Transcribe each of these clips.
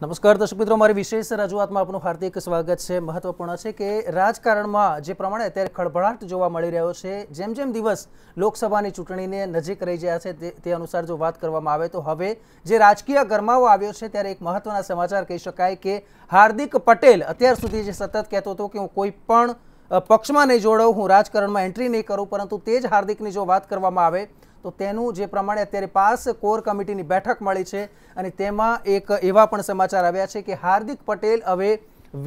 નમસ્કાર દર્શક મિત્રો, મારી વિશેષ રજૂઆતમાં આપનું હાર્દિક સ્વાગત છે। મહત્વપૂર્ણ છે કે રાજકારણમાં જે પ્રમાણે અત્યારે ખળભળાટ જોવા મળી રહ્યો છે, જેમ જેમ દિવસ લોકસભાની ચૂંટણીને નજીક રહી રહ્યા છે તે અનુસાર જો વાત કરવામાં આવે તો હવે જે રાજકીય ગરમાવો આવ્યો છે ત્યારે એક મહત્વના સમાચાર કહી શકાય કે હાર્દિક પટેલ અત્યાર સુધી જે સતત કહેતો હતો કે હું કોઈ પણ પક્ષમાં નહીં જોડાઉં, હું રાજકારણમાં એન્ટ્રી નહીં કરું, પરંતુ તે જ હાર્દિકની જો વાત કરવામાં આવે તો તેનું જે પ્રમાણે અત્યારે પાસ કોર કમિટીની બેઠક મળી છે અને તેમાં એક એવા પણ સમાચાર આવ્યા છે કે હાર્દિક પટેલ હવે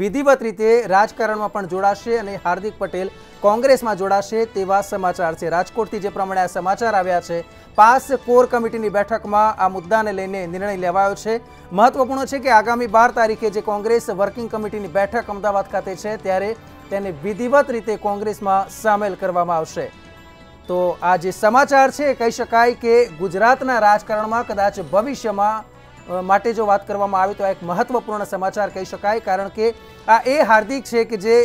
વિધિવત રીતે રાજકારણમાં પણ જોડાશે અને હાર્દિક પટેલ કોંગ્રેસમાં જોડાશે તેવા સમાચાર છે। રાજકોટથી જે પ્રમાણે આ સમાચાર આવ્યા છે, પાસ કોર કમિટીની બેઠકમાં આ મુદ્દાને લઈને નિર્ણય લેવાયો છે। મહત્વપૂર્ણ છે કે આગામી 12 તારીખે જે કોંગ્રેસ વર્કિંગ કમિટીની બેઠક અમદાવાદ ખાતે છે ત્યારે તેને વિધિવત રીતે કોંગ્રેસમાં સામેલ કરવામાં આવશે। તો આ જે સમાચાર છે કહી શકાય કે ગુજરાતના રાજકારણમાં કદાચ ભવિષ્યમાં માટે જો વાત કરવામાં આવે તો એક મહત્વપૂર્ણ સમાચાર કહી શકાય, કારણ કે આ એ હાર્દિક છે કે જે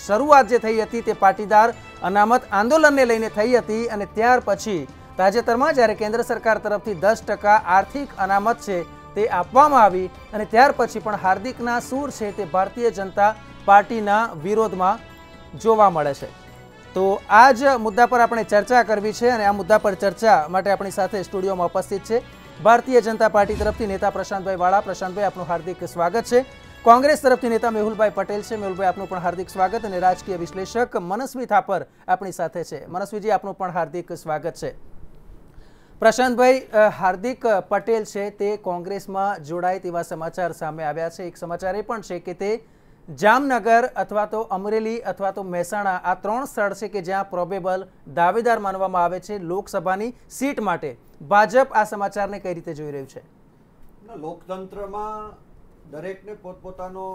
શરૂઆત જે થઈ હતી તે પાટીદાર અનામત આંદોલનને લઈને થઈ હતી અને ત્યાર પછી તાજેતરમાં જ્યારે કેન્દ્ર સરકાર તરફથી 10% આર્થિક અનામત છે તે આપવામાં આવી અને ત્યાર પછી પણ હાર્દિકના સૂર છે તે ભારતીય જનતા પાર્ટીના વિરોધમાં જોવા મળે છે। તો આ જ મુદ્દા પર આપણે ચર્ચા કરવી છે અને આ મુદ્દા પર ચર્ચા માટે આપણી સાથે સ્ટુડિયોમાં ઉપસ્થિત છે ભારતીય જનતા પાર્ટી તરફથી નેતા પ્રશાંતભાઈ વાળા। પ્રશાંતભાઈ, આપનું હાર્દિક સ્વાગત છે। કોંગ્રેસ તરફથી નેતા મેહુલભાઈ પટેલ છે। મેહુલભાઈ, આપનું પણ હાર્દિક સ્વાગત અને રાજકીય વિશ્લેષક મનસ્વી થાપર આપણી સાથે છે। મનસ્વીજી, આપનું પણ હાર્દિક સ્વાગત છે। પ્રશાંતભાઈ, હાર્દિક પટેલ છે તે કોંગ્રેસમાં જોડાય તેવા સમાચાર સામે આવ્યા છે। એક સમાચાર એ પણ છે કે તે જામનગર અથવા તો અમરેલી અથવા તો મહેસાણા આ 3 સ્થળ છે કે જ્યાં પ્રોબેબલ દાવેદાર માનવામાં આવે છે લોકસભાની સીટ માટે। ભાજપ આ સમાચારને કઈ રીતે જોઈ રહ્યું છે? લોકતંત્રમાં દરેકને પોતપોતાનો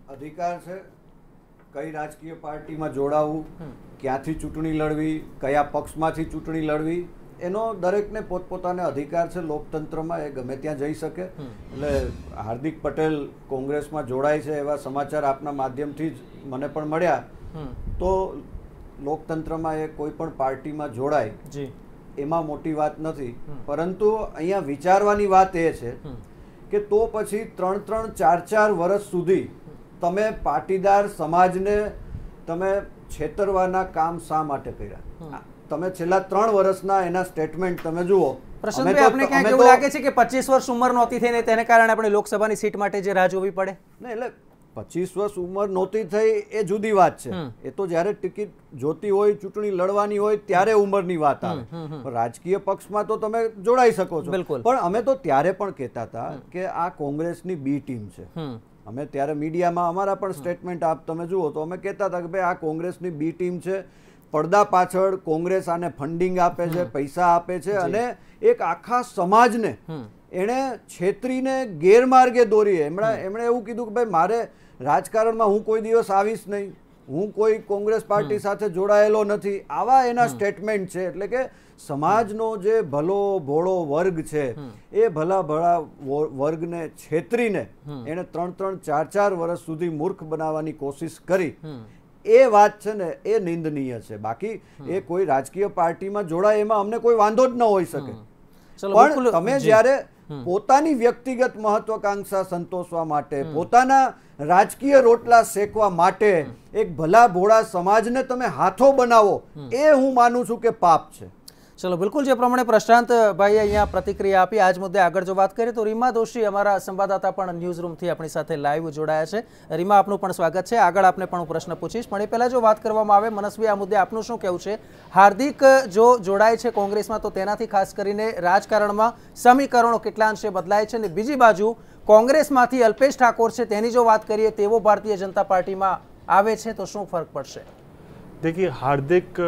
અધિકાર છે કઈ રાજકીય પાર્ટીમાં જોડાવું, ક્યાંથી ચૂંટણી લડવી, કયા પક્ષમાંથી ચૂંટણી લડવી, એનો દરેકને પોતપોતાનો અધિકાર છે લોકતંત્રમાં, એ ગમે ત્યાં જઈ શકે। એટલે હાર્દિક પટેલ કોંગ્રેસમાં જોડાય છે એવા સમાચાર આપના માધ્યમથી જ મને પણ મળ્યા, તો લોકતંત્રમાં એ કોઈ પણ પાર્ટીમાં જોડાય એમાં મોટી વાત નથી, પરંતુ અહીંયા વિચારવાની વાત એ છે કે તો પછી 3-3, 4-4 વર્ષ સુધી તમે પાટીદાર સમાજને તમે છેતરવાના કામ શા માટે કર્યા? તમે છેલ્લા 3 વર્ષના એના સ્ટેટમેન્ટ તમે જુઓ। પ્રશાંતભાઈ, આપને ક્યાંક એવું લાગે છે કે 25 વર્ષ ઉંમર નહોતી થઈ ને તેને કારણે આપણે લોકસભાની સીટ માટે જે રાહ જોવી પડે? નહીં, એટલે 25 વર્ષ ઉંમર નહોતી થઈ એ જુદી વાત છે, એ તો જ્યારે ટિકિટ જોતી હોય, ચૂંટણી લડવાની હોય ત્યારે ઉંમરની વાત આવે। રાજકીય પક્ષમાં તો તમે જોડાઈ શકો છો, પણ અમે તો ત્યારે પણ કહેતા હતા કે આ કોંગ્રેસની બી ટીમ છે। અમે ત્યારે મીડિયામાં અમારા પણ સ્ટેટમેન્ટ તમે જુઓ તો અમે કહેતા હતા કે ભાઈ આ કોંગ્રેસની બી ટીમ છે, પડદા પાછળ કોંગ્રેસ આને ફંડિંગ આપે છે, પૈસા આપે છે અને એક આખા સમાજને એણે છેતરીને ગેરમાર્ગે દોરી। એમણે એવું કીધું કે ભાઈ મારે રાજકારણમાં હું કોઈ દિવસ આવીશ નહીં, હું કોઈ કોંગ્રેસ પાર્ટી સાથે જોડાયેલો નથી, આવા એના સ્ટેટમેન્ટ છે। એટલે કે સમાજનો જે ભલો ભોળો વર્ગ છે એ ભલા ભલા વર્ગને છેતરીને એણે 3-3, 4-4 વર્ષ સુધી મૂર્ખ બનાવવાની કોશિશ કરી। એ વાત છે ને એ નિંદનીય છે। બાકી એ કોઈ રાજકીય પાર્ટીમાં જોડાય એમાં અમને કોઈ વાંધો જ ન હોઈ શકે, પણ તમે જ્યારે પોતાની વ્યક્તિગત મહત્વાકાંક્ષા સંતોષવા માટે, પોતાના રાજકીય રોટલા શેકવા માટે એક ભલા ભોળા સમાજને તમે હાથો બનાવો, એ હું માનું છું કે પાપ છે। ચલો, બિલકુલ જે પ્રમાણે પ્રશાંતભાઈએ અહીંયા પ્રતિક્રિયા આપી આજ મુદ્દે આગળ જો વાત કરીએ તો રીમા દોશી અમારા સંવાદદાતા પણ ન્યૂઝ રૂમથી આપણી સાથે લાઈવ જોડાયા છે। રીમા, આપનું પણ સ્વાગત છે। આગળ આપને પણ હું પ્રશ્ન પૂછીશ, પણ એ પહેલાં જો વાત કરવામાં આવે, મનસ્વી, આ મુદ્દે આપનું શું કહેવું છે? હાર્દિક જો જોડાય છે કોંગ્રેસમાં તો તેનાથી ખાસ કરીને રાજકારણમાં સમીકરણો કેટલા અંશે બદલાય છે અને બીજી બાજુ કોંગ્રેસમાંથી અલ્પેશ ઠાકોર છે તેની જો વાત કરીએ તેવો ભારતીય જનતા પાર્ટીમાં આવે છે તો શું ફर्क પડશે? देखिए, हार्दिक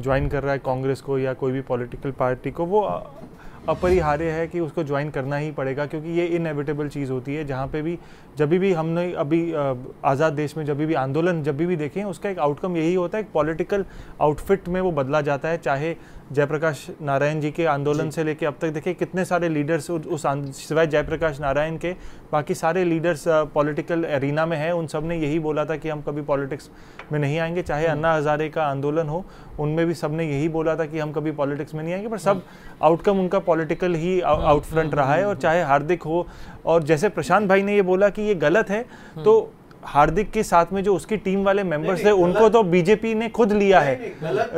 ज्वाइन कर रहा है कांग्रेस को या कोई भी पॉलिटिकल पार्टी को, वो अपरिहार्य है कि उसको ज्वाइन करना ही पड़ेगा, क्योंकि ये इनएविटेबल चीज़ होती है। जहाँ पे भी जब भी हमने अभी आज़ाद देश में जब भी आंदोलन जब भी देखें, उसका एक आउटकम यही होता है, एक पॉलिटिकल आउटफिट में वो बदला जाता है। चाहे जयप्रकाश नारायण जी के आंदोलन से लेके अब तक देखिए कितने सारे लीडर्स उस सिवाय जयप्रकाश नारायण के बाकी सारे लीडर्स पॉलिटिकल एरिना में हैं, उन सब ने यही बोला था कि हम कभी पॉलिटिक्स में नहीं आएंगे। चाहे अन्ना हजारे का आंदोलन हो, उनमें भी सब ने यही बोला था कि हम कभी पॉलिटिक्स में नहीं आएंगे, पर सब आउटकम उनका पॉलिटिकल ही आउट फ्रंट रहा है, और चाहे हार्दिक हो, और जैसे प्रशांत भाई ने ये बोला कि ये गलत है, तो हार्दिक के साथ में जो उसकी टीम वाले मेंबर्स थे उनको तो बीजेपी ने खुद लिया है,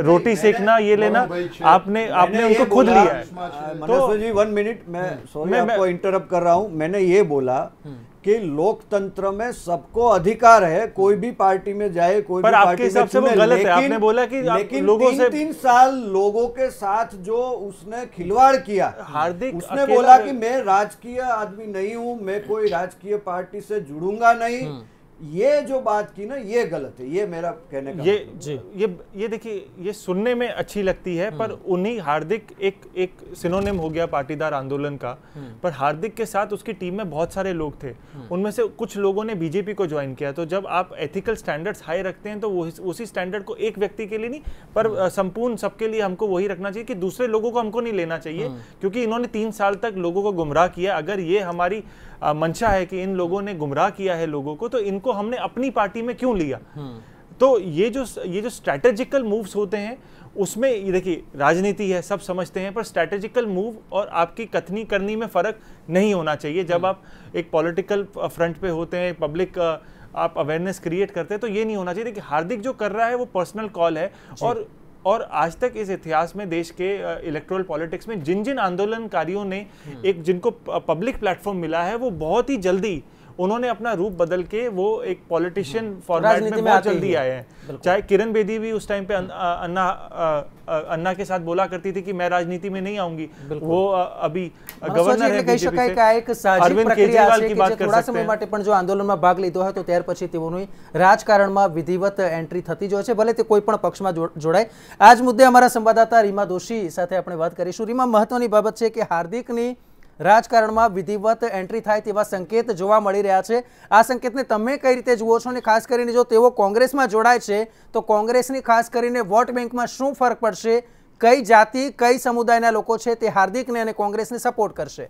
रोटी सेकना ये लेना आपने उनको खुद लिया है। मनोज जी 1 मिनट, मैं सॉरी आपको इंटरप्ट कर रहा हूं। मैंने ये बोला कि लोकतंत्र में सबको अधिकार है, कोई भी पार्टी में जाए, कोई भी पार्टी में सबसे वो गलत है। आपने बोला कि लेकिन लोगों से 3 साल लोगों के साथ जो उसने खिलवाड़ किया, हार्दिक उसने बोला कि मैं राजकीय आदमी नहीं हूं, मैं कोई राजकीय पार्टी से जुड़ूंगा नहीं, ये जो बात की ना ये गलत है, ये मेरा कहने का ये देखिए, ये सुनने में अच्छी लगती है, पर उन्हीं हार्दिक एक सिनोनिम हो गया पाटीदार आंदोलन का, पर हार्दिक के साथ उसकी टीम में बहुत सारे लोग थे, उनमें से कुछ लोगों ने बीजेपी को ज्वाइन किया। तो जब आप एथिकल स्टैंडर्ड्स हाई रखते हैं तो वो उसी स्टैंडर्ड को एक व्यक्ति के लिए नहीं, पर संपूर्ण सबके लिए हमको वही रखना चाहिए कि दूसरे लोगों को हमको नहीं लेना चाहिए, क्योंकि इन्होंने 3 साल तक लोगों को गुमराह किया। अगर ये हमारी मंशा है कि इन लोगों ने गुमराह किया है लोगों को, तो इनको हमने अपनी पार्टी में क्यों लिया? तो ये जो स्ट्रैटेजिकल मूव्स होते हैं उसमें ये देखिए, राजनीति है, सब समझते हैं, पर स्ट्रैटेजिकल मूव और आपकी कथनी करनी में फर्क नहीं होना चाहिए। जब आप एक पॉलिटिकल फ्रंट पे होते हैं, पब्लिक आप अवेयरनेस क्रिएट करते हैं, तो ये नहीं होना चाहिए कि हार्दिक जो कर रहा है वो पर्सनल कॉल है। और आज तक इस इतिहास में देश के इलेक्टोरल पॉलिटिक्स में जिन आंदोलनकारियों ने जिनको पब्लिक प्लेटफॉर्म मिला है, वो बहुत ही जल्दी उन्होंने अपना रूप बदल के वो एक पॉलिटिशियन फॉर्मेट में बहुत जल्दी आए हैं। चाहे किरण बेदी भी उस टाइम पे अन्ना के साथ बोला करती थी कि मैं राजनीति में नहीं आऊंगी, वो अभी गवर्नर है बीजेपी से। अरविंद केजरीवाल की बात कर सकते हैं। પણ જો આંદોલનમાં ભાગ લીધો હોય તો ત્યાર પછી તેઓની રાજકારણમાં વિધિવત એન્ટ્રી થતી જ હોય છે, ભલે તે કોઈ પણ પક્ષમાં જોડાય। આ જ મુદ્દે અમારા સંવાદદાતા રીમા દોશી સાથે આપણે વાત કરીશું। રીમા, મહત્વની બાબત છે કે હાર્દિકની રાજકારણમાં વિધિવત એન્ટ્રી થાય તેવા સંકેત જોવા મળી રહ્યા છે। આ સંકેતને તમે કઈ રીતે જુઓ છો, અને ખાસ કરીને જો તેઓ કોંગ્રેસમાં જોડાય છે તો કોંગ્રેસની ખાસ કરીને વોટ બેંકમાં શું ફરક પડશે? કઈ જાતિ, કઈ સમુદાયના લોકો છે તે હાર્દિકને અને કોંગ્રેસને સપોર્ટ કરશે?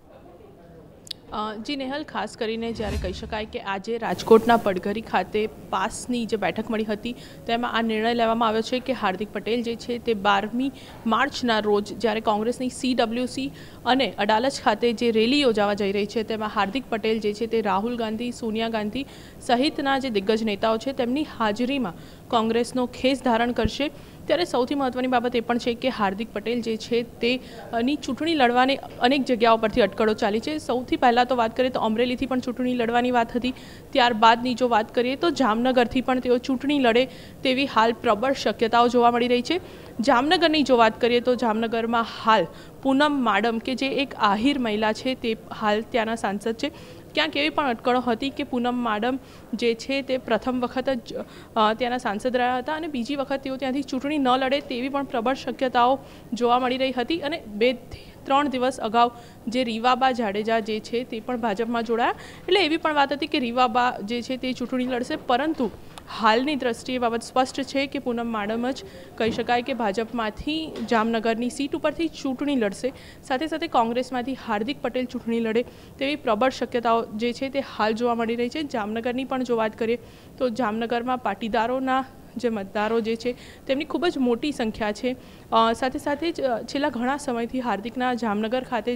જી નેહલ, ખાસ કરીને જ્યારે કહી શકાય કે આજે રાજકોટના પડઘરી ખાતે પાસની જે બેઠક મળી હતી તેમાં આ નિર્ણય લેવામાં આવ્યો છે કે હાર્દિક પટેલ જે છે તે 12મી માર્ચના રોજ જ્યારે કોંગ્રેસની CWC અને અડાલજ ખાતે જે રેલી યોજાવા જઈ રહી છે તેમાં હાર્દિક પટેલ જે છે તે રાહુલ ગાંધી, સોનિયા ગાંધી સહિતના જે દિગ્ગજ નેતાઓ છે તેમની હાજરીમાં કોંગ્રેસનો ખેસ ધારણ કરશે। ત્યારે સૌથી મહત્વની બાબત એ પણ છે કે હાર્દિક પટેલ જે છે તેની ચૂંટણી લડવાની અનેક જગ્યાઓ પરથી અટકળો ચાલી છે। સૌથી પહેલાં તો વાત કરીએ તો અમરેલીથી પણ ચૂંટણી લડવાની વાત હતી, ત્યારબાદની જો વાત કરીએ તો જામનગરથી પણ તેઓ ચૂંટણી લડે તેવી હાલ પ્રબળ શક્યતાઓ જોવા મળી રહી છે। જામનગરની જો વાત કરીએ તો જામનગરમાં હાલ પૂનમ માડમ કે જે એક આહિર મહિલા છે તે હાલ ત્યાંના સાંસદ છે। ક્યાંક એવી પણ અટકળો હતી કે પૂનમ માડમ જે છે તે પ્રથમ વખત જ ત્યાંના સાંસદ રહ્યા હતા અને બીજી વખત તેઓ ત્યાંથી ચૂંટણી ન લડે તેવી પણ પ્રબળ શક્યતાઓ જોવા મળી રહી હતી। અને 2-3 દિવસ અગાઉ જે રીવાબા જાડેજા જે છે તે પણ ભાજપમાં જોડાયા, એટલે એવી પણ વાત હતી કે રીવાબા જે છે તે ચૂંટણી લડશે, પરંતુ હાલની દ્રષ્ટિએ બાબત સ્પષ્ટ છે કે પૂનમ માડમ જ કહી શકાય કે ભાજપમાંથી જામનગરની સીટ ઉપરથી ચૂંટણી લડશે, સાથે સાથે કોંગ્રેસમાંથી હાર્દિક પટેલ ચૂંટણી લડે તેવી પ્રબળ શક્યતાઓ જે છે તે હાલ જોવા મળી રહી છે। જામનગરની પણ જો વાત કરીએ તો જામનગરમાં પાટીદારોના જે મતદારો જે છે તેમની ખૂબ જ મોટી સંખ્યા છે। સાથે સાથે જ છેલ્લા ઘણા સમયથી હાર્દિકના જામનગર ખાતે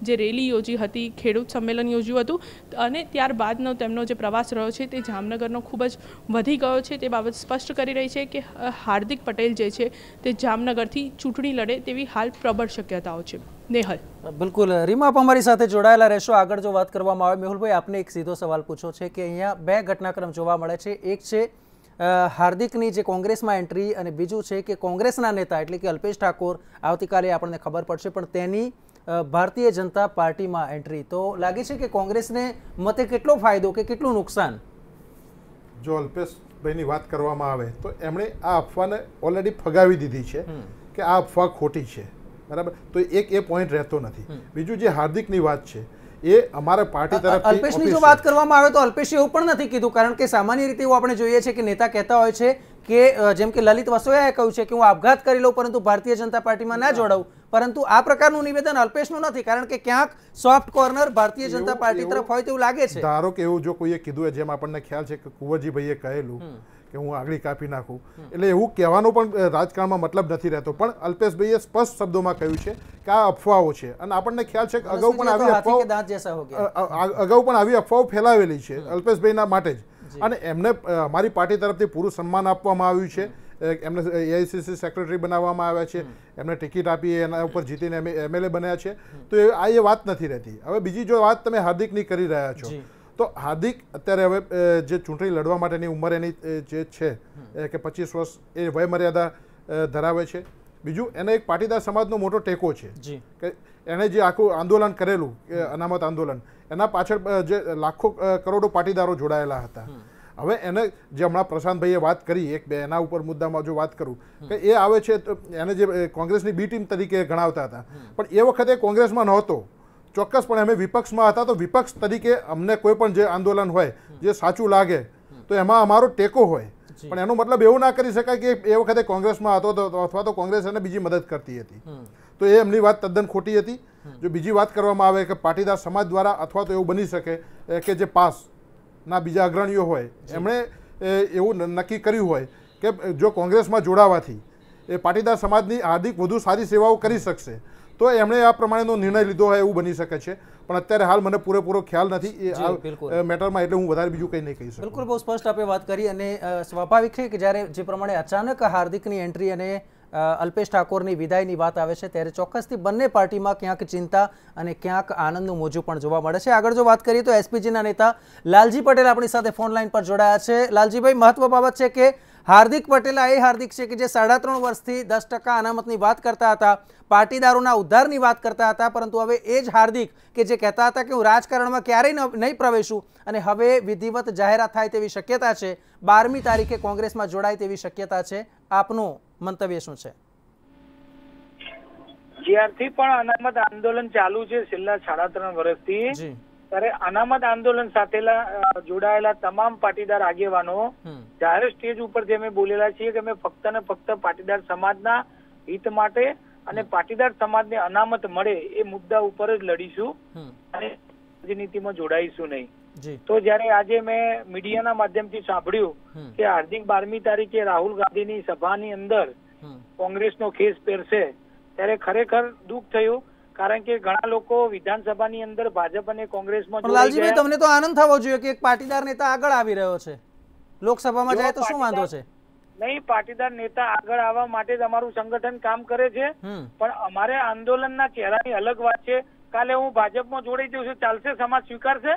જે રેલી યોજી હતી, ખેડૂત સંમેલન યોજ્યું હતું અને ત્યારબાદનો તેમનો જે પ્રવાસ રહ્યો છે તે જામનગરનો ખૂબ જ વધી ગયો છે। તે બાબત સ્પષ્ટ કરી રહી છે કે હાર્દિક પટેલ જે છે તે જામનગરથી ચૂંટણી લડે તેવી હાલ પ્રબળ શક્યતાઓ છે। નેહલ, બિલકુલ રીમા, આપ અમારી સાથે જોડાયેલા રહેશો। આગળ જો વાત કરવામાં આવે, મેહુલભાઈ આપને એક સીધો સવાલ પૂછો છે કે અહીંયા 2 ઘટનાક્રમ જોવા મળે છે। એક છે હાર્દિકની જે કોંગ્રેસમાં એન્ટ્રી, અને બીજું છે કે કોંગ્રેસના નેતા એટલે કે અલ્પેશ ઠાકોર આવતીકાલે આપણને ખબર પડશે પણ તેની ભારતીય જનતા પાર્ટીમાં એન્ટ્રી, તો લાગે છે કે કોંગ્રેસને મતે કેટલો ફાયદો કે કેટલું નુકસાન? જો અલ્પેશભાઈની વાત કરવામાં આવે તો એમણે આ અફવાને ઓલરેડી ફગાવી દીધી છે કે આ અફવા ખોટી છે, બરાબર? તો એ પોઈન્ટ રહેતો નથી। બીજું જે હાર્દિકની વાત છે એ અમારા પાર્ટી તરફથી અલ્પેશની જો વાત કરવામાં આવે તો અલ્પેશે એવું પણ નથી કીધું, કારણ કે સામાન્ય રીતે એવું આપણે જોઈએ છે કે નેતા કહેતા હોય છે કે જેમ કે લલિત વસોયાએ કહ્યું છે કે હું આપઘાત કરી લઉં પરંતુ ભારતીય જનતા પાર્ટીમાં ના જોડાઉં, પરંતુ આ પ્રકારનું નિવેદન અલ્પેશનું નથી, કારણ કે ક્યાંક soft corner Bharatiya Janata party તરફ હોય તેવું લાગે છે। ધારો કે એવું જો કોઈએ કીધું, જેમ આપણને ખ્યાલ છે કે કુંવરજીભાઈએ કહેલું કે હું આગળી કાપી નાખું, એટલે એવું કહેવાનો પણ રાજકારણમાં મતલબ નથી રહેતો. પણ અલ્પેશભાઈએ સ્પષ્ટ શબ્દોમાં કહ્યું છે કે આ અફવાઓ છે, અને આપણને ખ્યાલ છે કે અગાઉ પણ આવી અફવાઓ ફેલાવેલી છે અલ્પેશભાઈના માટે જ, અને એમને અમારી પાર્ટી તરફથી પૂરું સન્માન આપવામાં આવ્યું છે. એમને AICC સેક્રેટરી બનાવવામાં આવ્યા છે, એમને ટિકિટ આપી, એના ઉપર જીતીને MLA બન્યા છે. તો એ વાત નથી રહેતી. હવે બીજી જો વાત તમે હાર્દિકની કરી રહ્યા છો, તો હાર્દિક અત્યારે હવે જે ચૂંટણી લડવા માટેની ઉંમર એની જે છે કે 25 વર્ષ એ વયમર્યાદા ધરાવે છે. બીજું એને એક પાટીદાર સમાજનો મોટો ટેકો છે કે એણે જે આખું આંદોલન કરેલું, અનામત આંદોલન, એના પાછળ જે લાખો કરોડો પાટીદારો જોડાયેલા હતા. હવે એને જે હમણાં પ્રશાંતભાઈએ વાત કરી, એક બે એના ઉપર મુદ્દામાં જો વાત કરું કે એ આવે છે એને જે કોંગ્રેસની બી ટીમ તરીકે ગણાવતા હતા, પણ એ વખતે કોંગ્રેસમાં નહોતો. ચોક્કસપણે અમે વિપક્ષમાં હતા, તો વિપક્ષ તરીકે અમને કોઈ પણ જે આંદોલન હોય જે સાચું લાગે તો એમાં અમારો ટેકો હોય. પણ એનો મતલબ એવું ના કરી શકાય કે એ વખતે કોંગ્રેસમાં હતો અથવા તો કોંગ્રેસ એને બીજી મદદ કરતી હતી. તો એ એમની વાત તદ્દન ખોટી હતી. જો બીજી વાત કરવામાં આવે કે પાટીદાર સમાજ દ્વારા અથવા તો એવું બની શકે કે જે પાસના બીજા અગ્રણીઓ હોય એમણે એવું નક્કી કર્યું હોય કે જો કોંગ્રેસમાં જોડાવાથી એ પાટીદાર સમાજની હાર્દિક વધુ સારી સેવાઓ કરી શકશે, તો એમણે આ પ્રમાણેનો નિર્ણય લીધો હોય એવું બની શકે છે. પણ અત્યારે હાલ મને પૂરેપૂરો ખ્યાલ નથી એ મેટરમાં, એટલે હું વધારે બીજું કંઈ નહીં કહી શકું. બિલકુલ, બહુ સ્પષ્ટ આપણે વાત કરી, અને સ્વાભાવિક છે કે જ્યારે જે પ્રમાણે અચાનક હાર્દિકની એન્ટ્રી અને અલ્પેશ ઠાકોરની વિદાયની વાત આવે છે, ત્યારે ચોક્કસથી બંને પાર્ટીમાં ક્યાંક ચિંતા અને ક્યાંક આનંદનું મોજું પણ જોવા મળે છે. આગળ જો વાત કરીએ તો SPGના નેતા લાલજી પટેલ આપણી સાથે ફોન લાઈન પર જોડાયા છે. લાલજીભાઈ, મહત્વ બાબત છે કે હાર્દિક પટેલ એ હાર્દિક છે કે જે 3.5 વર્ષથી 10% અનામતની વાત કરતા હતા, પાટીદારોના ઉદ્ધારની વાત કરતા હતા, પરંતુ હવે એ જ હાર્દિક કે જે કહેતા હતા કે હું રાજકારણમાં ક્યારેય નહીં પ્રવેશું, અને હવે વિધિવત જાહેરાત થાય તેવી શક્યતા છે, 12મી તારીખે કોંગ્રેસમાં જોડાય તેવી શક્યતા છે. આપનું મંતવ્ય શું છે? જ્યારથી પણ અનામત આંદોલન ચાલુ છે છેલ્લા 3.5 વર્ષથી, ત્યારે અનામત આંદોલન સાથે જોડાયેલા તમામ પાટીદાર આગેવાનો જાહેર સ્ટેજ ઉપર જે અમે બોલેલા છીએ કે અમે ફક્ત ને ફક્ત પાટીદાર સમાજના હિત માટે અને પાટીદાર સમાજને અનામત મળે એ મુદ્દા ઉપર જ લડીશું અને રાજનીતિમાં જોડાઈશું નહીં. તો જ્યારે આજે મેં મીડિયાના માધ્યમથી સાંભળ્યું કે હાર્દિક 12મી તારીખે રાહુલ ગાંધીની સભાની અંદર કોંગ્રેસનો ખેસ પહેરશે, ત્યારે ખરેખર દુઃખ થયું. કારણ કે ઘણા લોકો વિધાનસભાની અંદર ભાજપ અને કોંગ્રેસમાં જોડાઈ ગયા. લાલજીભાઈ, તમને તો આનંદ થવો જોઈએ કે એક પાટીદાર નેતા આગળ આવી રહ્યો છે, લોકસભામાં જાય તો શું વાંધો છે? નહીં, પાટીદાર નેતા આગળ આવવા માટે જ અમારું સંગઠન કામ કરે છે, પણ અમારે આંદોલનના ચહેરાની અલગ વાત છે. કાલે હું ભાજપમાં જોડાઈ જઉં છું, ચાલશે? સમાજ સ્વીકારશે?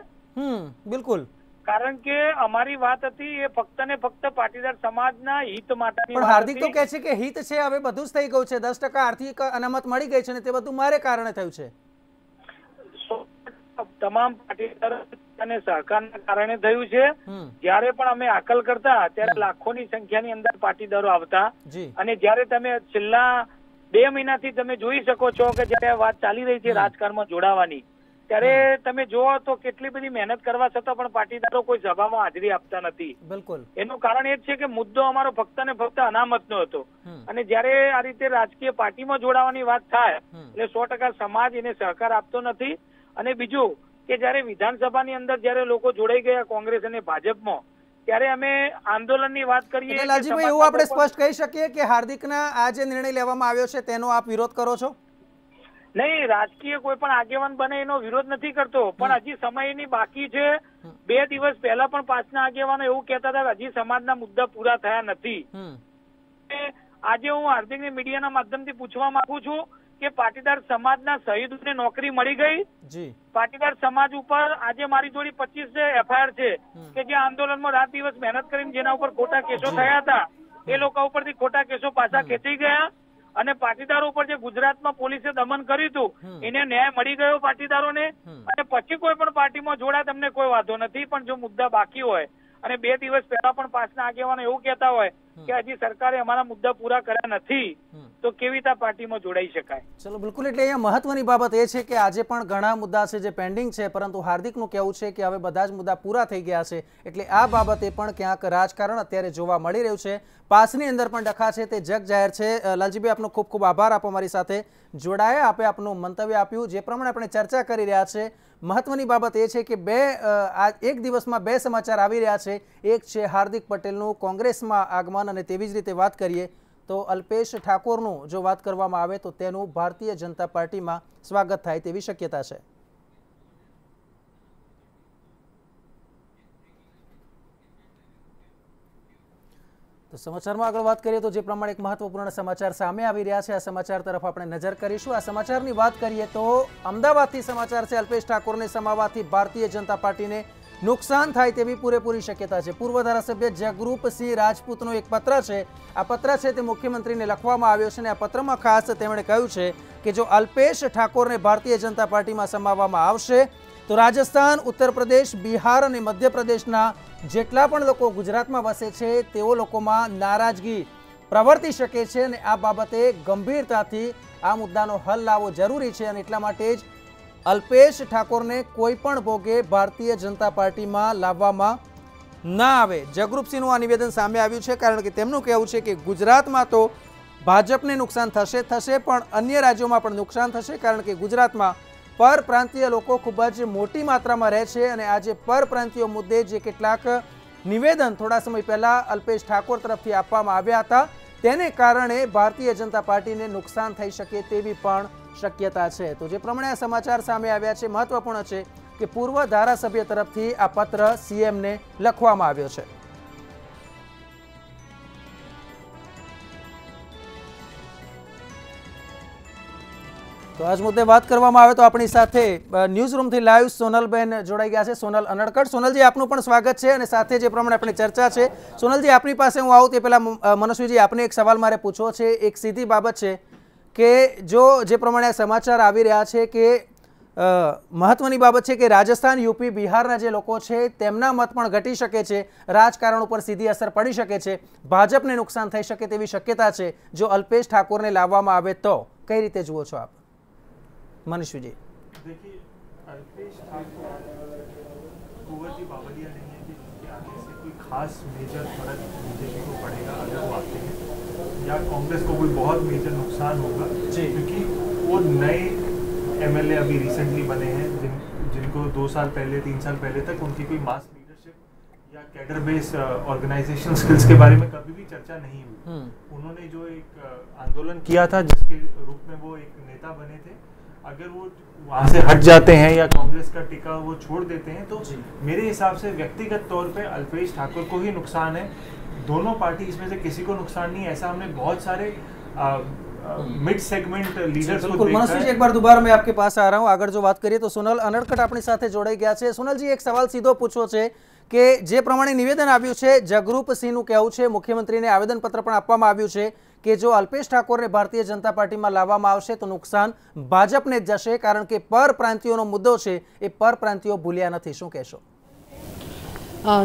બિલકુલ. કારણ કે અમારી વાત હતી એ ફક્ત ને ફક્ત પાટીદાર સમાજના હિત માટે. પણ હાર્દિક તો કહે છે કે હિત છે, હવે બધું જ થઈ ગયું છે, 10% આર્થિક અનામત મળી ગઈ છે, અને તે બધું મારે કારણે થયું છે. તમામ પાટીદાર અને સહકારના કારણે થયું છે. જયારે પણ અમે આકલ કરતા ત્યારે લાખોની સંખ્યાની અંદર પાટીદારો આવતા, અને જયારે તમે છેલ્લા 2 મહિનાથી તમે જોઈ શકો છો કે જયારે વાત ચાલી રહી છે રાજકારણમાં જોડાવાની, ત્યારે તમે જોવો તો કેટલી બધી મહેનત કરવા છતાં પણ પાટીદારો કોઈ સભામાં હાજરી આપતા નથી. બિલકુલ. એનું કારણ એ જ છે કે મુદ્દો અમારો ફક્ત ને ફક્ત અનામતનો હતો, અને જયારે આ રીતે રાજકીય પાર્ટીમાં જોડાવાની વાત થાય એટલે 100% સમાજ એને સહકાર આપતો નથી. અને બીજું કે જયારે વિધાનસભાની અંદર જયારે લોકો જોડાઈ ગયા કોંગ્રેસ અને ભાજપમાં, ત્યારે અમે આંદોલનની વાત કરીએ. લાલજીભાઈ, એવું આપણે સ્પષ્ટ કહી શકીએ કે હાર્દિકના આ જે નિર્ણય લેવામાં આવ્યો છે તેનો આપ વિરોધ કરો છો? નહીં, રાજકીય કોઈ પણ આગેવાન બને એનો વિરોધ નથી કરતો, પણ હજી સમયની બાકી છે. 2 દિવસ પહેલા પણ પાછના આગેવાનો એવું કહેતા હતા કે હજી સમાજના મુદ્દા પૂરા થયા નથી. આજે હું હાર્દિકને મીડિયાના માધ્યમથી પૂછવા માંગુ છું કે પાટીદાર સમાજના શહીદોને નોકરી મળી ગઈ? પાટીદાર સમાજ ઉપર આજે મારી જોડે 25 FIR છે કે જે આંદોલનમાં રાત દિવસ મહેનત કરીને જેના ઉપર ખોટા કેસો થયા હતા, એ લોકો ઉપરથી ખોટા કેસો પાછા ખેંચી ગયા, અને પાટીદારો ઉપર જે ગુજરાતમાં પોલીસે દમન કર્યું હતું એને ન્યાય મળી ગયો પાટીદારોને. અને પછી કોઈ પણ પાર્ટીમાં જોડા તમને કોઈ વાંધો નથી, પણ જો મુદ્દા બાકી હોય અને 2 દિવસ પહેલા પણ પાછના આગેવાનો એવું કહેતા હોય કે હજી સરકારે અમારા મુદ્દા પૂરા કર્યા નથી, તો કેવી રીતે પાર્ટીમાં જોડાઈ શકાય? ચલો બિલકુલ, એટલે અહીંયા મહત્વની બાબત એ છે કે આજે પણ ઘણા મુદ્દા છે જે પેન્ડિંગ છે, પરંતુ હાર્દિકનું કહેવું છે કે હવે બધા જ મુદ્દા પૂરા થઈ ગયા છે, એટલે આ બાબતે પણ ક્યાંક રાજકારણ અત્યારે જોવા મળી રહ્યું છે. પાસની અંદર પણ ડખા છે તે જગ જાહેર છે. લાલજીભાઈ, આપનો ખૂબ ખૂબ આભાર, આપ અમારી સાથે જોડાયા, આપે આપનું મંતવ્ય આપ્યું. જે પ્રમાણે આપણે ચર્ચા કરી રહ્યા છે, મહત્વની બાબત એ છે કે એક દિવસમાં બે સમાચાર આવી રહ્યા છે. એક છે હાર્દિક પટેલનું કોંગ્રેસમાં આગમન, અને તેવી જ રીતે વાત કરીએ તો અલ્પેશ ઠાકોરનું જો વાત કરવામાં આવે તો તેનું ભારતીય જનતા પાર્ટીમાં સ્વાગત થાય તેવી શક્યતા છે. તો સમાચારમાં આગળ વાત કરીએ તો જે પ્રમાણે એક મહત્વપૂર્ણ સમાચાર સામે આવી રહ્યા છે, આ સમાચાર તરફ આપણે નજર કરીશું. આ સમાચારની વાત કરીએ તો અમદાવાદથી સમાચાર છે. અલ્પેશ ઠાકોરને સમાવવાથી ભારતીય જનતા પાર્ટીને નુકસાન થાય તેવી પૂરેપૂરી શક્યતા છે. પૂર્વ ધારાસભ્ય જગરૂપસિંહ રાજપૂતનો એક પત્ર છે. આ પત્ર છે તે મુખ્યમંત્રીને લખવામાં આવ્યો છે, અને આ પત્રમાં ખાસ તેમણે કહ્યું છે કે જો અલ્પેશ ઠાકોરને ભારતીય જનતા પાર્ટીમાં સમાવવામાં આવશે તો રાજસ્થાન, ઉત્તર પ્રદેશ, બિહાર અને મધ્યપ્રદેશના જેટલા પણ લોકો ગુજરાતમાં વસે છે તેઓ લોકોમાં નારાજગી પ્રવર્તી શકે છે, અને આ બાબતે ગંભીરતાથી આ મુદ્દાનો હલ લાવવો જરૂરી છે, અને એટલા માટે જ અલ્પેશ ઠાકોરને કોઈ પણ ભોગે ભારતીય જનતા પાર્ટીમાં લાવવામાં ના આવે. જગરૂપસિંહનું આ નિવેદન સામે આવ્યું છે, કારણ કે તેમનું કહેવું છે કે ગુજરાતમાં તો ભાજપને નુકસાન થશે, પણ અન્ય રાજ્યોમાં પણ નુકસાન થશે, કારણ કે ગુજરાતમાં પરપ્રાંતીય લોકો ખૂબ જ મોટી માત્રામાં રહે છે, અને આજે પરપ્રાંતીય મુદ્દે જે કેટલાક નિવેદન થોડા સમય પહેલા અલ્પેશ ઠાકોર તરફથી આપવામાં આવ્યા હતા તેને કારણે ભારતીય જનતા પાર્ટીને નુકસાન થઈ શકે તેવી પણ શક્યતા છે. તો જે પ્રમાણે આ સમાચાર સામે આવ્યા છે, મહત્વપૂર્ણ છે કે પૂર્વ ધારાસભ્ય તરફથી આ પત્ર સીએમને લખવામાં આવ્યો છે. તો આજ મુદ્દે વાત કરવામાં આવે તો આપણી સાથે ન્યૂઝ રૂમથી લાઈવ સોનલબેન જોડાઈ ગયા છે. સોનલ અનડકટ. સોનલજી, આપનું પણ સ્વાગત છે, અને સાથે જે પ્રમાણે આપણી ચર્ચા છે, સોનલજી આપની પાસે હું આવું તે પહેલા મનસ્વીજી આપને એક સવાલ મારે પૂછવો છે. એક સીધી બાબત છે કે જો જે પ્રમાણે સમાચાર આવી રહ્યા છે કે મહત્વની બાબત છે કે રાજસ્થાન, યુપી, બિહારના જે લોકો છે તેમના મત પણ ઘટી શકે છે, રાજકારણ ઉપર સીધી અસર પડી શકે છે, ભાજપને નુકસાન થઈ શકે તેવી શક્યતા છે જો અલ્પેશ ઠાકોરને લાવવામાં આવે તો. કઈ રીતે જુઓ છો આપ मनीषू जी? देखिए, अल्पेश ठाकोर कुंवर जी बावलिया नहीं है कि उनके आने से कोई खास मेजर फर्क बीजेपी को पड़ेगा अगर वो आते हैं, या कांग्रेस को कोई बहुत मेजर नुकसान होगा, क्योंकि वो नए एमएलए अभी रिसेंटली बने हैं जिनको 2 साल पहले 3 साल पहले तक उनकी कोई मास लीडरशिप या कैडर बेस ऑर्गेनाइजेशन स्किल्स के बारे में कभी भी चर्चा नहीं हुई. उन्होंने जो एक आंदोलन किया था जिसके रूप में वो एक नेता बने थे, अगर वो वहाँ से हट जाते हैं या कांग्रेस का टिका वो छोड़ देते हैं तो मेरे हिसाब से व्यक्तिगत तौर पे अल्पेश ठाकुर को ही नुकसान है. दोनों पार्टी इसमें से किसी को नुकसान नहीं है. ऐसा हमने बहुत सारे मिड सेगमेंट लीडर्स को देखा है. एक बार दोबारा मैं आपके पास आ रहा हूँ. આગળ જો વાત કરીએ તો સોનલ અનડકટ આપણી સાથે જોડાઈ ગયા છે. સોનલજી, એક સવાલ સીધો પૂછવો છે કે જે પ્રમાણે નિવેદન આવ્યું છે, જગરૂપસિંહનું કહેવું છે, મુખ્યમંત્રીને આવેદનપત્ર પણ આપવામાં આવ્યું છે કે જો અલ્પેશ ઠાકોરને ભારતીય જનતા પાર્ટીમાં લાવવામાં આવશે તો નુકસાન ભાજપને જ જશે, કારણ કે પરપ્રાંતિયોનો મુદ્દો છે એ પરપ્રાંતિયો ભૂલ્યા નથી. શું કહેશો?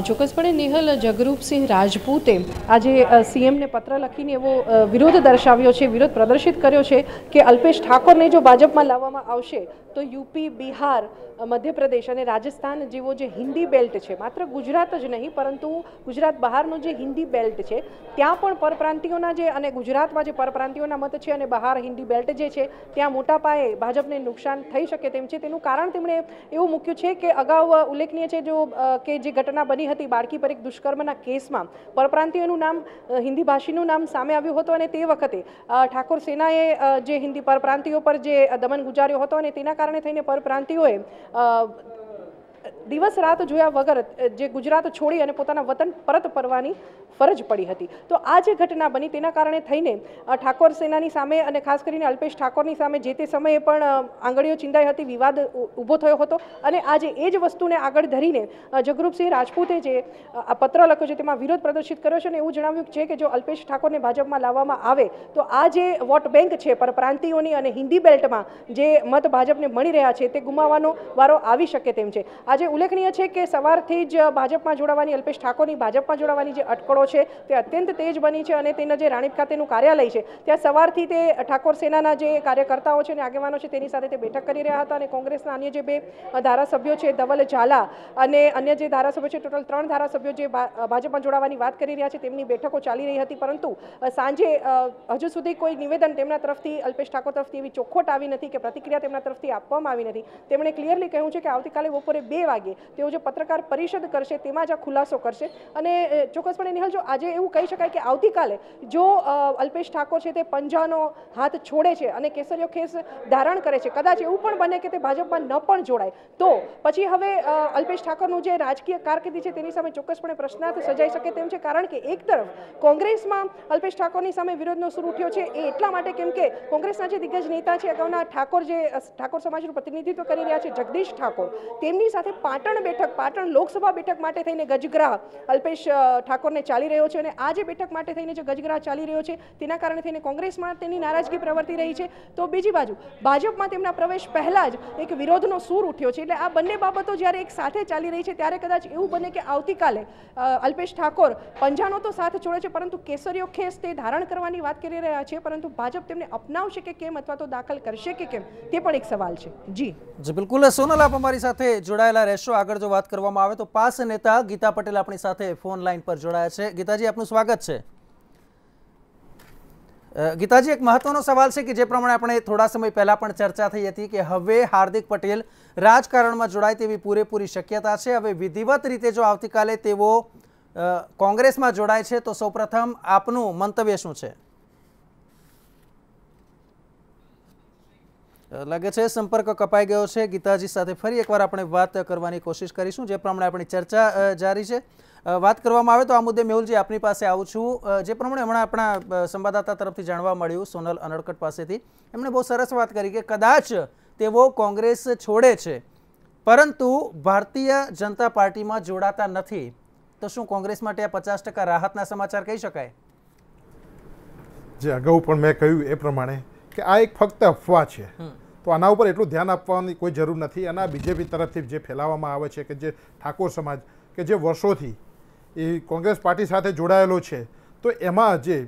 ચોક્કસપણે નિહલ, જગરૂપસિંહ રાજપૂતે આજે સીએમને પત્ર લખીને એવો વિરોધ દર્શાવ્યો છે, વિરોધ પ્રદર્શિત કર્યો છે કે અલ્પેશ ઠાકોરને જો ભાજપમાં લાવવામાં આવશે તો યુપી, બિહાર, મધ્યપ્રદેશ અને રાજસ્થાન જેવો જે હિન્દી બેલ્ટ છે, માત્ર ગુજરાત જ નહીં પરંતુ ગુજરાત બહારનો જે હિન્દી બેલ્ટ છે ત્યાં પણ પરપ્રાંતિયોના જે અને ગુજરાતમાં જે પરપ્રાંતિયોના મત છે અને બહાર હિન્દી બેલ્ટ જે છે ત્યાં મોટા પાયે ભાજપને નુકસાન થઈ શકે તેમ છે. તેનું કારણ તેમણે એવું મૂક્યું છે કે અગાઉ ઉલ્લેખનીય છે કે જે ઘટના બની હતી બાળકી પર એક દુષ્કર્મના કેસમાં પરપ્રાંતિયોનું નામ, હિન્દી ભાષીનું નામ સામે આવ્યું હતું, અને તે વખતે ઠાકોર સેનાએ જે હિન્દી પરપ્રાંતિયો પર જે દમન ગુજાર્યો હતો અને તેના કારણે થઈને પરપ્રાંતિયોએ દિવસ રાત જોયા વગર જે ગુજરાત છોડી અને પોતાના વતન પરત ફરવાની ફરજ પડી હતી. તો આ જે ઘટના બની તેના કારણે થઈને ઠાકોર સેનાની સામે અને ખાસ કરીને અલ્પેશ ઠાકોરની સામે જે તે સમયે પણ આંગળીઓ ચિંદાઈ હતી, વિવાદ ઊભો થયો હતો, અને આજે એ જ વસ્તુને આગળ ધરીને જગરૂપસિંહ રાજપૂતે જે આ પત્ર લખ્યો છે તેમાં વિરોધ પ્રદર્શિત કર્યો છે અને એવું જણાવ્યું છે કે જો અલ્પેશ ઠાકોરને ભાજપમાં લાવવામાં આવે તો આ જે વોટ બેંક છે પરપ્રાંતિયોની અને હિન્દી બેલ્ટમાં જે મત ભાજપને મળી રહ્યા છે તે ગુમાવવાનો વારો આવી શકે તેમ છે. આજે ઉલ્લેખનીય છે કે સવારથી જ ભાજપમાં જોડાવાની, અલ્પેશ ઠાકોરની ભાજપમાં જોડાવાની જે અટકળો છે તે અત્યંત તેજ બની છે અને તેના જે રાણીપ ખાતેનું કાર્યાલય છે ત્યાં સવારથી તે ઠાકોર સેનાના જે કાર્યકર્તાઓ છે અને આગેવાનો છે તેની સાથે તે બેઠક કરી રહ્યા હતા અને કોંગ્રેસના અન્ય જે બે ધારાસભ્યો છે ધવલ ઝાલા અને અન્ય જે ધારાસભ્યો છે, ટોટલ 3 ધારાસભ્યો જે ભાજપમાં જોડાવાની વાત કરી રહ્યા છે તેમની બેઠકો ચાલી રહી હતી. પરંતુ સાંજે હજુ સુધી કોઈ નિવેદન તેમના તરફથી, અલ્પેશ ઠાકોર તરફથી એવી ચોખ્ખોટ આવી નથી કે પ્રતિક્રિયા તેમના તરફથી આપવામાં આવી નથી. તેમણે ક્લિયરલી કહ્યું છે કે આવતીકાલે બપોરે 2 વાગે તેઓ જે પત્રકાર પરિષદ કરશે તેમાં જ આ ખુલાસો કરશે. અને ચોક્કસપણે નિહાલ, જો આજે એવું કહી શકાય કે આવતીકાલે જો અલ્પેશ ઠાકોર છે તે પંજાનો હાથ છોડે છે અને કેસરીયો ખેસ ધારણ કરે છે, કદાચ એવું પણ બને કે તે ભાજપમાં ન પણ જોડાય, તો પછી હવે અલ્પેશ ઠાકોરનું જે રાજકીય કારકિર્દી છે તેની સામે ચોક્કસપણે પ્રશ્નાર્થ સર્જાઈ શકે તેમ છે. કારણ કે એક તરફ કોંગ્રેસમાં અલ્પેશ ઠાકોરની સામે વિરોધનો સૂર ઉઠ્યો છે એ એટલા માટે કેમ કે કોંગ્રેસના જે દિગ્ગજ નેતા છે, અગાઉના ઠાકોર સમાજનું પ્રતિનિધિત્વ કરી રહ્યા છે જગદીશ ઠાકોર, તેમની સાથે પાટણ લોકસભા બેઠક માટે થઈને ગજગ્રાહ અલ્પેશ ઠાકોરને ચાલી રહ્યો છે. અને આ જે બેઠક માટે થઈને જે ગજગ્રાહ ચાલી રહ્યો છે તેના કારણે થઈને કોંગ્રેસમાં તેની નારાજગી પ્રવર્તી રહી છે. તો બીજી બાજુ ભાજપમાં તેમના પ્રવેશ પહેલા જ એક વિરોધનો સૂર ઉઠ્યો છે. એટલે આ બંને બાબતો જ્યારે એક સાથે ચાલી રહી છે ત્યારે કદાચ એવું બને કે આવતીકાલે અલ્પેશ ઠાકોર પંજાનો તો સાથ છોડે છે પરંતુ કેસરીયો ખેસ તે ધારણ કરવાની વાત કરી રહ્યા છે, પરંતુ ભાજપ તેમને અપનાવશે કે કેમ અથવા તો દાખલ કરશે કે કેમ તે પણ એક સવાલ છે. જી બિલકુલ સોનલ, આપ અમારી સાથે જોડાયેલા રહેશો. આગળ જો વાત કરવામાં આવે તો પાસ નેતા ગીતા પટેલ આપણી સાથે ફોન લાઈન પર જોડાયા છે. ગીતાજી, આપનું સ્વાગત છે. ગીતાજી, એક મહત્વનો સવાલ છે કે જે પ્રમાણે આપણે થોડા સમય પહેલા પણ ચર્ચા થઈ હતી કે હવે હાર્દિક પટેલ રાજકારણમાં જોડાય તેવી પૂરેપૂરી શક્યતા છે. હવે વિધિવત રીતે જો આવતીકાલે તેઓ કોંગ્રેસમાં જોડાય છે તો સૌપ્રથમ આપનું મંતવ્ય શું છે? લાગે છે સંપર્ક કપાઈ ગયો છે. ગીતાજી સાથે ફરી એકવાર આપણે વાત કરવાની કોશિશ કરીશું. જે પ્રમાણે આપણી ચર્ચા જારી છે, વાત કરવામાં આવે તો આ મુદ્દે મેહુલજી આપની પાસે આવું છું. જે પ્રમાણે હમણાં આપણા સંવાદદાતા તરફથી જાણવા મળ્યું સોનલ અનડકટ પાસેથી, એમણે બહુ સરસ વાત કરી કે કદાચ તેઓ કોંગ્રેસ છોડે છે પરંતુ ભારતીય જનતા પાર્ટીમાં જોડાતા નથી, તો શું કોંગ્રેસ માટે આ 50% રાહતના સમાચાર કહી શકાય? જે અગાઉ પણ મેં કહ્યું એ પ્રમાણે કે આ એક ફક્ત અફવા છે, તો આના ઉપર એટલું ધ્યાન આપવાની કોઈ જરૂર નથી. અને બીજેપી તરફથી જે ફેલાવવામાં આવે છે કે જે ઠાકોર સમાજ કે જે વર્ષોથી એ કોંગ્રેસ પાર્ટી સાથે જોડાયેલો છે, તો એમાં જે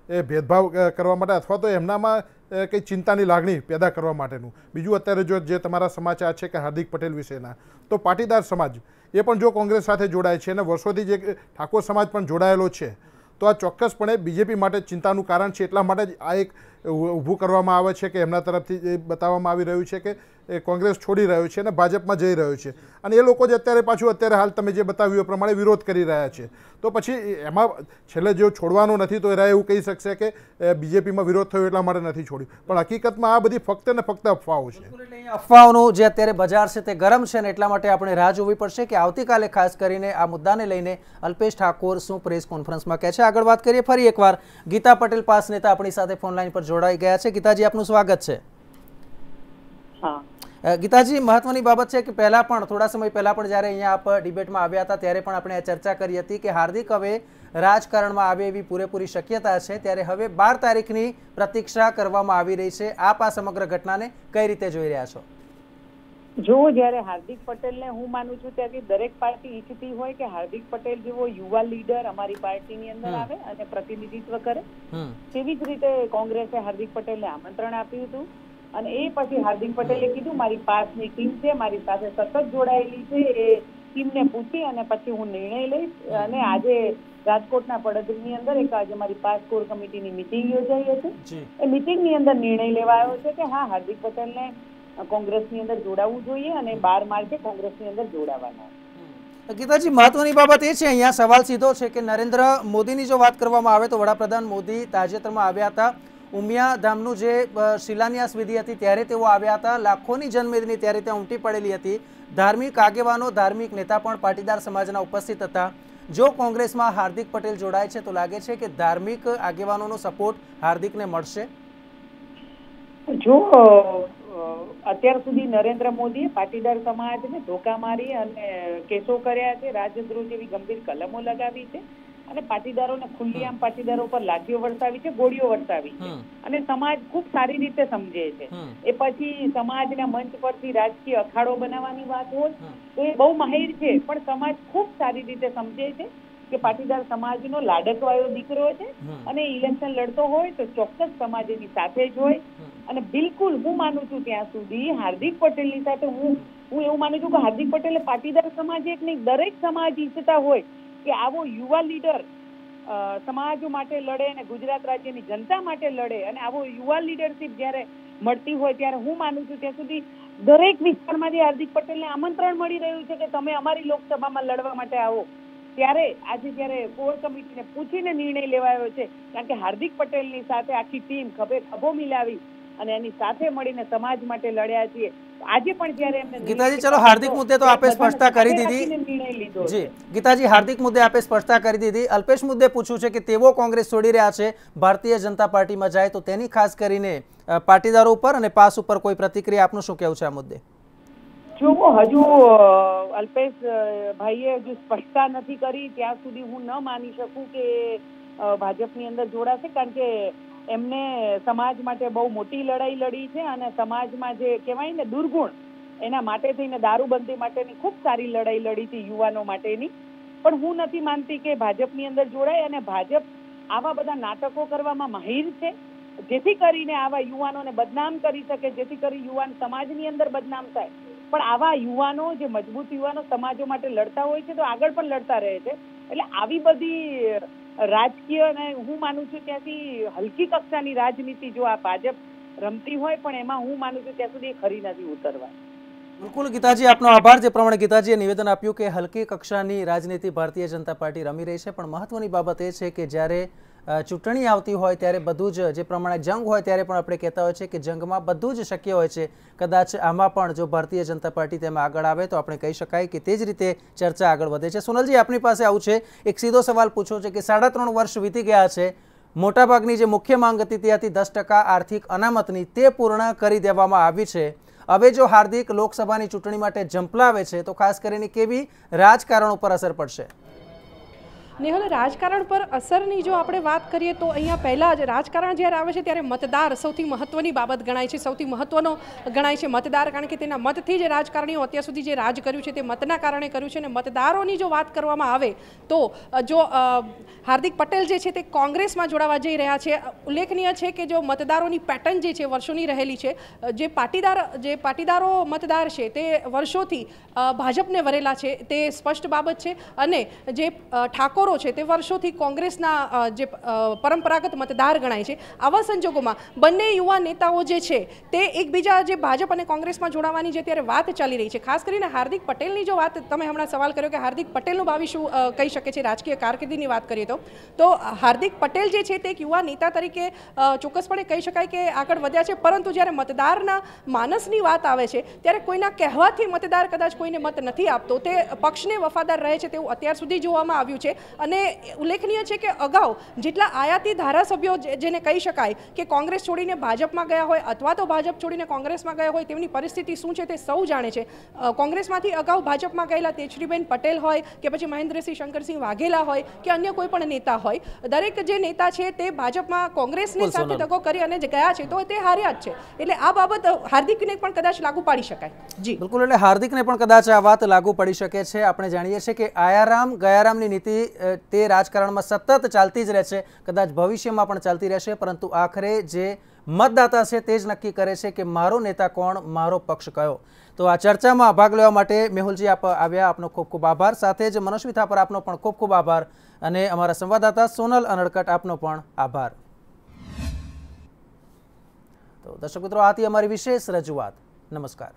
ભેદભાવ કરવા માટે અથવા તો એમનામાં કંઈ ચિંતાની લાગણી પેદા કરવા માટેનું. બીજું, અત્યારે જો જે તમારા સમાચાર છે કે હાર્દિક પટેલ વિશેના, તો પાટીદાર સમાજ એ પણ જો કોંગ્રેસ સાથે જોડાય છે અને વર્ષોથી જે ઠાકોર સમાજ પણ જોડાયેલો છે, તો આ ચોક્કસપણે બીજેપી માટે ચિંતાનું કારણ છે. એટલા માટે જ આ એક ઊભું કરવામાં આવે છે કે એમના તરફથી બતાવવામાં આવી રહ્યું છે કે એ કોંગ્રેસ છોડી રહ્યો છે અને ભાજપમાં જઈ રહ્યો છે. અને એ લોકો જ અત્યારે હાલ તમે જે બતાવ્યું એ પ્રમાણે વિરોધ કરી રહ્યા છે. તો પછી એમાં છેલ્લે જો છોડવાનું નથી તો એ એવું કહી શકશે કે બીજેપીમાં વિરોધ થયો એટલા માટે નથી છોડ્યું, પણ હકીકતમાં આ બધી ફક્ત ને ફક્ત અફવાઓ છે. અફવાઓનું જે અત્યારે બજાર છે તે ગરમ છે ને એટલા માટે આપણે રાહ જોવી પડશે કે આવતીકાલે ખાસ કરીને આ મુદ્દાને લઈને અલ્પેશ ઠાકોર શું પ્રેસ કોન્ફરન્સમાં કહે છે. આગળ વાત કરીએ ફરી એકવાર ગીતા પટેલ પાસ નેતા આપણી સાથે ફોન લાઈન પર જોડાઈ ગયા છે. ગીતાજી, આપનું સ્વાગત છે. ગીતાજી, મહત્વની બાબત છે કે પહેલા પણ થોડા સમય પહેલા પણ જ્યારે અહીંયા આપ ડિબેટમાં આવ્યા હતા ત્યારે પણ આપણે ચર્ચા કરી હતી કે હાર્દિક હવે રાજકારણમાં આવે એવી પૂરેપૂરી શક્યતા છે, ત્યારે હવે 12 તારીખની પ્રતીક્ષા કરવામાં આવી રહી છે. આપ આ સમગ્ર ઘટનાને કઈ રીતે જોઈ રહ્યા છો? જો જ્યારે હાર્દિક પટેલને હું માનું છું ત્યાંથી દરેક પાર્ટી ઈચ્છતી હોય કે હાર્દિક પટેલ જેવો યુવા લીડર અમારી પાર્ટીની અંદર આવે અને પ્રતિનિધિત્વ કરે, તેવી જ રીતે કોંગ્રેસે હાર્દિક પટેલને આમંત્રણ આપ્યું હતું. અને એ પછી હાર્દિક પટેલે કીધું મારી પાસની ટીમ છે, મારી સાથે સતત જોડાયેલી છે, એ ટીમને પૂછી અને પછી હું નિર્ણય લઈશ. અને આજે રાજકોટના પડદરીની અંદર એક આજે મારી પાસ કોર કમિટીની મિટિંગ યોજાઈ હતી. એ મિટિંગની અંદર નિર્ણય લેવાયો છે કે હા, હાર્દિક પટેલને કોંગ્રેસની અંદર જોડાવવું જોઈએ અને 12 માર્ચે કોંગ્રેસની અંદર જોડાવાના. ગીતાજી, મહત્વની બાબત એ છે, અહીંયા સવાલ સીધો છે કે નરેન્દ્ર મોદીની જો વાત કરવામાં આવે તો વડાપ્રધાન મોદી તાજેતરમાં આવ્યા હતા. ઉમિયા ધામનું જે શિલાન્યાસ વિધિ હતી ત્યારે તેઓ આવ્યા હતા. લાખોની જનમેદની ત્યારે ત્યાં ઉમટી પડેલી હતી. ધાર્મિક આગેવાનો, ધાર્મિક નેતા પણ પાટીદાર સમાજના ઉપસ્થિત હતા. જો કોંગ્રેસમાં હાર્દિક પટેલ જોડાય છે તો લાગે છે કે ધાર્મિક આગેવાનોનો સપોર્ટ હાર્દિકને મળશે? જો અત્યાર સુધી નરેન્દ્ર મોદીએ પાટીદાર સમાજને ધોકા મારી અને કેસો કર્યા છે, રાજદ્રોહ જેવી ગંભીર કલમો લગાવી છે. અને પાટીદારોને ખુલ્લેઆમ પાટીદારો પર લાઠીઓ વરસાવી છે, ગોળીઓ વરસાવી છે, અને સમાજ ખૂબ સારી રીતે સમજે છે. એ પછી સમાજના મંચ પરથી રાજકીય અખાડો બનાવવાની વાત હોય તો એ બહુ માહિર છે, પણ સમાજ ખૂબ સારી રીતે સમજે છે કે પાટીદાર સમાજનો લાડકવાયો દીકરો છે અને ઇલેક્શન લડતો હોય તો ચોક્કસ સમાજ એની સાથે જ હોય. અને બિલકુલ હું માનું છું ત્યાં સુધી હાર્દિક પટેલની સાથે હું એવું માનું છું કે હાર્દિક પટેલે પાટીદાર સમાજ એક નહીં, દરેક સમાજ ઈચ્છતા હોય કે આવો યુવા લીડર સમાજ માટે લડે અને ગુજરાત રાજ્યની જનતા માટે લડે, અને આવો યુવા લીડરશીપ જ્યારે મળતી હોય ત્યારે હું માનું છું ત્યાં સુધી દરેક વિસ્તારમાંથી હાર્દિક પટેલને આમંત્રણ મળી રહ્યું છે કે તમે અમારી લોકસભામાં લડવા માટે આવો. ત્યારે આજે જ્યારે કોર કમિટીને પૂછીને નિર્ણય લેવાયો છે, કારણ કે હાર્દિક પટેલની સાથે આખી ટીમ ખભો મિલાવી અને એની સાથે મળીને સમાજ માટે લડ્યા છીએ. આજે પણ જ્યારે એમને ગીતાજી, ચલો હાર્દિક મુદ્દે તો આપે સ્પષ્ટતા કરી દીધી. જી ગીતાજી, હાર્દિક મુદ્દે આપે સ્પષ્ટતા કરી દીધી. અલ્પેશ મુદ્દે પૂછવું છે કે તેઓ કોંગ્રેસ છોડી રહ્યા છે, ભારતીય જનતા પાર્ટીમાં જાય તો તેની ખાસ કરીને પાટીદારો ઉપર અને પાસ ઉપર કોઈ પ્રતિક્રિયા, આપનું શું કહેવું છે આ મુદ્દે? જો હજુ અલ્પેશ ભાઈએ હજુ સ્પષ્ટતા નથી કરી, ત્યાં સુધી હું ન માની શકું કે ભાજપની અંદર જોડાશે, કારણ કે એમને સમાજ માટે બહુ મોટી લડાઈ લડી છે અને સમાજમાં જે કહેવાય ને દુર્ગુણ, એના માટે થઈને દારૂબંધી માટેની ખૂબ સારી લડાઈ લડી હતી યુવાનો માટેની. પણ હું નથી માનતી કે ભાજપની અંદર જોડાય, અને ભાજપ આવા બધા નાટકો કરવામાં માહિર છે જેથી કરીને આવા યુવાનોને બદનામ કરી શકે, જેથી કરી યુવાન સમાજની અંદર બદનામ થાય. પણ આવા યુવાનો, જે મજબૂત યુવાનો સમાજો માટે લડતા હોય છે તો આગળ પણ લડતા રહે છે. એટલે આવી બધી રાજકીય, અને હું માનું છું ત્યાંથી હલકી કક્ષાની રાજનીતિ જો આ ભાજપ રમતી હોય, પણ એમાં હું માનું છું ત્યાં સુધી ખરી નથી ઉતરવા. બિલકુલ ગીતાજી, આપનો આભાર. જે પ્રમાણે ગીતાજીએ નિવેદન આપ્યું કે હલકી કક્ષાની રાજનીતિ ભારતીય જનતા પાર્ટી રમી રહી છે, પણ મહત્વની બાબત એ છે કે જ્યારે ચૂંટણી આવતી હોય ત્યારે બધું જ, જે પ્રમાણે જંગ હોય ત્યારે પણ આપણે કહેતા હોય છે કે જંગમાં બધું જ શક્ય હોય છે. કદાચ આમાં પણ જો ભારતીય જનતા પાર્ટી તેમાં આગળ આવે તો આપણે કહી શકાય કે તે જ રીતે ચર્ચા આગળ વધે છે. સોનલજી, આપની પાસે આવું છે, એક સીધો સવાલ પૂછો છે કે 3.5 વર્ષ વીતી ગયા છે, મોટાભાગની જે મુખ્ય માંગ હતી ત્યાંથી 10% આર્થિક અનામતની તે પૂર્ણ કરી દેવામાં આવી છે. હવે જો હાર્દિક લોકસભાની ચૂંટણી માટે ઝંપલાવે છે તો ખાસ કરીને કેવી રાજકારણ ઉપર અસર પડશે? નેહલ, રાજકારણ પર અસરની જો આપણે વાત કરીએ તો અહીંયા પહેલાં જ રાજકારણ જ્યારે આવે છે ત્યારે મતદાર સૌથી મહત્ત્વની બાબત ગણાય છે, સૌથી મહત્ત્વનો ગણાય છે મતદાર, કારણ કે તેના મતથી જ રાજકારણીઓ અત્યાર સુધી જે રાજ કર્યું છે તે મતના કારણે કર્યું છે. અને મતદારોની જો વાત કરવામાં આવે તો જો હાર્દિક પટેલ જે છે તે કોંગ્રેસમાં જોડાવા જઈ રહ્યા છે. ઉલ્લેખનીય છે કે જો મતદારોની પેટર્ન જે છે વર્ષોની રહેલી છે, જે પાટીદારો મતદાર છે તે વર્ષોથી ભાજપને વરેલા છે, તે સ્પષ્ટ બાબત છે. અને જે ઠાકોરો છે તે વર્ષોથી કોંગ્રેસના જે પરંપરાગત મતદાર ગણાય છે. આવા સંજોગોમાં બંને યુવા નેતાઓ જે છે તે એકબીજા જે ભાજપ અને કોંગ્રેસમાં જોડાવાની જે ત્યારે વાત ચાલી રહી છે, ખાસ કરીને હાર્દિક પટેલની જો વાત, તમે હમણાં સવાલ કર્યો કે હાર્દિક પટેલનું ભાવિ શું કહી શકે છે રાજકીય કારકિર્દીની વાત કરીએ તો હાર્દિક પટેલ જે છે તે એક યુવા નેતા તરીકે ચોક્કસપણે કહી શકાય કે આગળ વધ્યા છે. પરંતુ જ્યારે મતદારના માનસની વાત આવે છે ત્યારે કોઈના કહેવાથી મતદાર કદાચ કોઈને મત નથી આપતો, તે પક્ષને વફાદાર રહે છે તેવું અત્યાર સુધી જોવામાં આવ્યું છે. અને ઉલ્લેખનીય છે કે અગાઉ જેટલા આયાતી ધારાસભ્યો જેને કહી શકાય કે કોંગ્રેસ છોડીને ભાજપમાં ગયા હોય અથવા તો ભાજપ છોડીને કોંગ્રેસમાં ગયા હોય, તેમની પરિસ્થિતિ શું છે તે સૌ જાણે છે. કોંગ્રેસમાંથી અગાઉ ભાજપમાં ગયેલા તેજરીબેન પટેલ હોય કે પછી મહેન્દ્રસિંહ શંકરસિંહ વાઘેલા હોય કે અન્ય કોઈ પણ નેતા હોય, દરેક જે નેતા છે તે ભાજપમાં કોંગ્રેસની સાથે દગો કરી અને ગયા છે તો તે હાર્યા જ છે. એટલે આ બાબત હાર્દિકને પણ કદાચ લાગુ પાડી શકાય. જી બિલકુલ, એટલે હાર્દિકને પણ કદાચ આ વાત લાગુ પડી શકે છે. આપણે જાણીએ છીએ કે આયારામ ગયારામની નીતિ તે રાજકારણમાં સતત ચાલતી જ રહેશે, કદાચ ભવિષ્યમાં પણ ચાલતી રહેશે, પરંતુ આખરે જે મતદાતા છે તે જ નક્કી કરે છે કે મારો નેતા કોણ, મારો પક્ષ કયો. તો આ ચર્ચામાં ભાગ લેવા માટે મેહુલજી આપ આવ્યા, આપનો ખૂબ ખૂબ આભાર. સાથે જ મનોજ વિથાપર આપનો પણ ખૂબ ખૂબ આભાર, અને અમારા સંવાદદાતા સોનલ અનડકટ આપનો પણ આભાર. તો દર્શક મિત્રો, આથી અમારી વિશેષ રજૂઆત. નમસ્કાર.